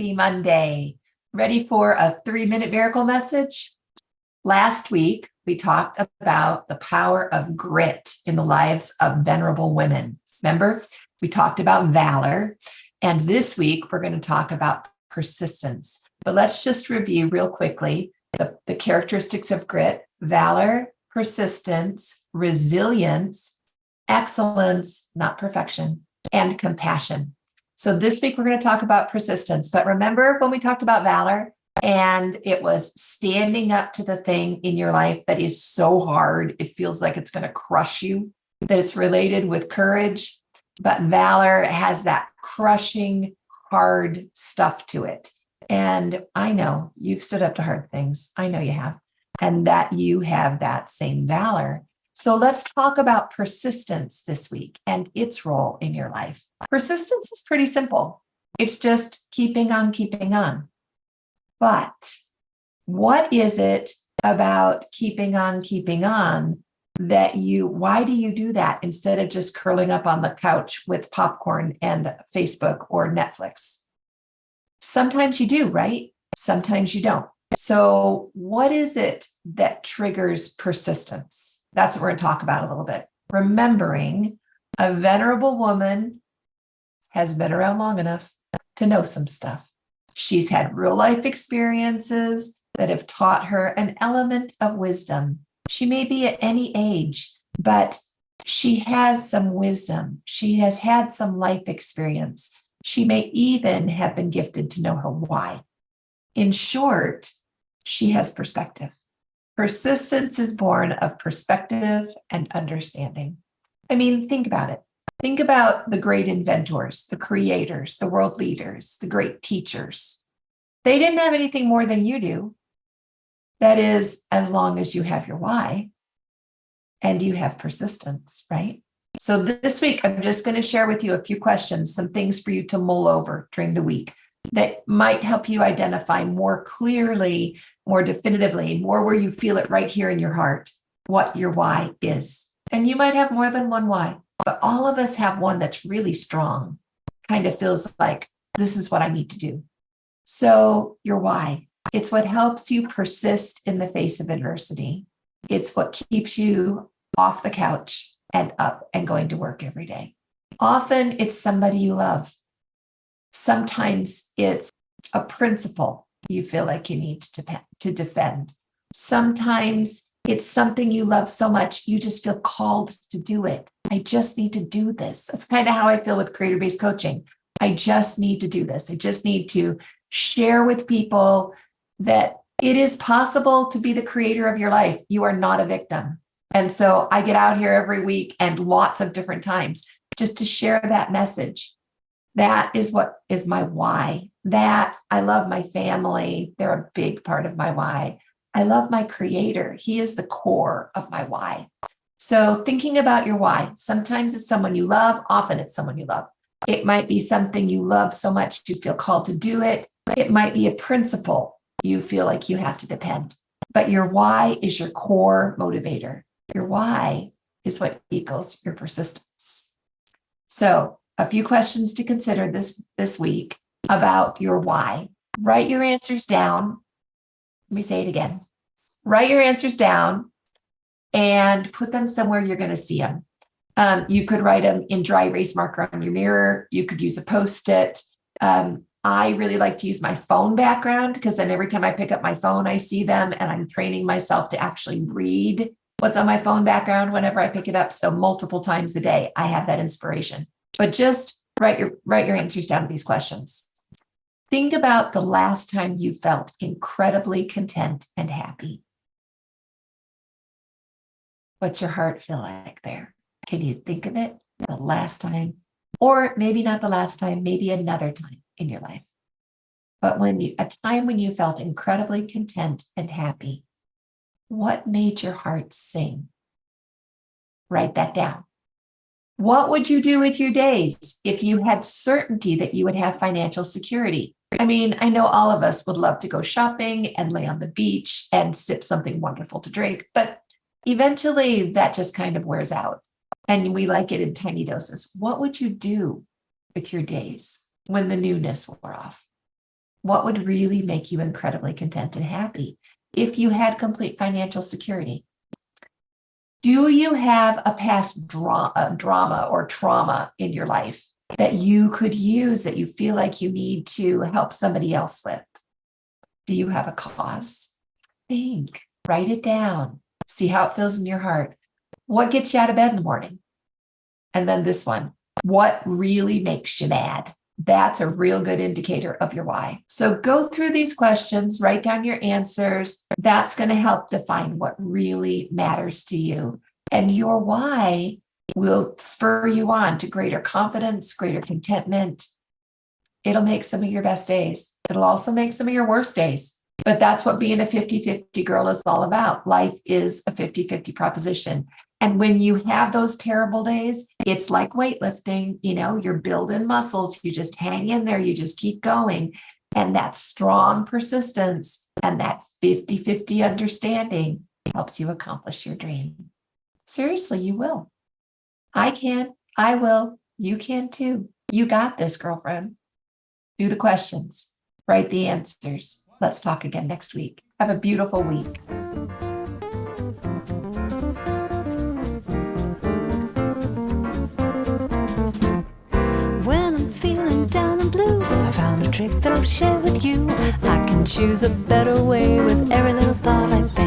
Happy Monday. Ready for a 3-minute miracle message? Last week, we talked about the power of grit in the lives of venerable women. Remember, we talked about valor. And this week, we're going to talk about persistence. But let's just review real quickly the characteristics of grit: valor, persistence, resilience, excellence, not perfection, and compassion. So this week, we're going to talk about persistence. But remember when we talked about valor, and it was standing up to the thing in your life that is so hard, it feels like it's going to crush you, that it's related with courage. But valor has that crushing, hard stuff to it. And I know you've stood up to hard things. I know you have. And that you have that same valor. So let's talk about persistence this week and its role in your life. Persistence is pretty simple. It's just keeping on keeping on. But what is it about keeping on that why do you do that instead of just curling up on the couch with popcorn and Facebook or Netflix? Sometimes you do, right? Sometimes you don't. So what is it that triggers persistence? That's what we're going to talk about a little bit. Remembering a venerable woman has been around long enough to know some stuff. She's had real life experiences that have taught her an element of wisdom. She may be at any age, but she has some wisdom. She has had some life experience. She may even have been gifted to know her why. In short, she has perspective. Persistence is born of perspective and understanding. I mean, think about it. Think about the great inventors, the creators, the world leaders, the great teachers. They didn't have anything more than you do. That is, as long as you have your why and you have persistence, right? So this week, I'm just going to share with you a few questions, some things for you to mull over during the week that might help you identify more clearly, more definitively, more where you feel it right here in your heart, what your why is. And you might have more than one why, but all of us have one that's really strong, kind of feels like this is what I need to do. So your why, it's what helps you persist in the face of adversity. It's what keeps you off the couch and up and going to work every day. Often it's somebody you love. Sometimes it's a principle you feel like you need to defend. Sometimes it's something you love so much, you just feel called to do it. I just need to do this. That's kind of how I feel with creator-based coaching. I just need to do this. I just need to share with people that it is possible to be the creator of your life. You are not a victim. And so I get out here every week and lots of different times just to share that message. That is what is my why. That I love my family. They're a big part of my why. I love my creator. He is the core of my why. So thinking about your why, sometimes it's someone you love. Often it's someone you love. It might be something you love so much you feel called to do it. It might be a principle you feel like you have to depend. But your why is your core motivator. Your why is what equals your persistence. So a few questions to consider this week about your why. Write your answers down. Let me say it again. Write your answers down and put them somewhere you're going to see them. You could write them in dry erase marker on your mirror. You could use a Post-it. I really like to use my phone background because then every time I pick up my phone, I see them, and I'm training myself to actually read what's on my phone background whenever I pick it up. So multiple times a day, I have that inspiration. But just write your answers down to these questions. Think about the last time you felt incredibly content and happy. What's your heart feel like there? Can you think of it? The last time, or maybe not the last time, maybe another time in your life. But a time when you felt incredibly content and happy, what made your heart sing? Write that down. What would you do with your days if you had certainty that you would have financial security? I mean, I know all of us would love to go shopping and lay on the beach and sip something wonderful to drink, but eventually that just kind of wears out and we like it in tiny doses. What would you do with your days when the newness wore off? What would really make you incredibly content and happy if you had complete financial security? Do you have a past drama or trauma in your life that you could use, that you feel like you need to help somebody else with? Do you have a cause? Think, write it down, see how it feels in your heart. What gets you out of bed in the morning? And then this one, what really makes you mad? That's a real good indicator of your why. So go through these questions, write down your answers. That's going to help define what really matters to you. And your why will spur you on to greater confidence, greater contentment. It'll make some of your best days. It'll also make some of your worst days. But that's what being a 50-50 girl is all about. Life is a 50-50 proposition. And when you have those terrible days, it's like weightlifting, you're building muscles, you just hang in there, you just keep going. And that strong persistence and that 50-50 understanding helps you accomplish your dream. Seriously, you will. I can, I will, you can too. You got this, girlfriend. Do the questions, write the answers. Let's talk again next week. Have a beautiful week. When I'm feeling down and blue, I found a trick that I'll share with you. I can choose a better way with every little thought I think.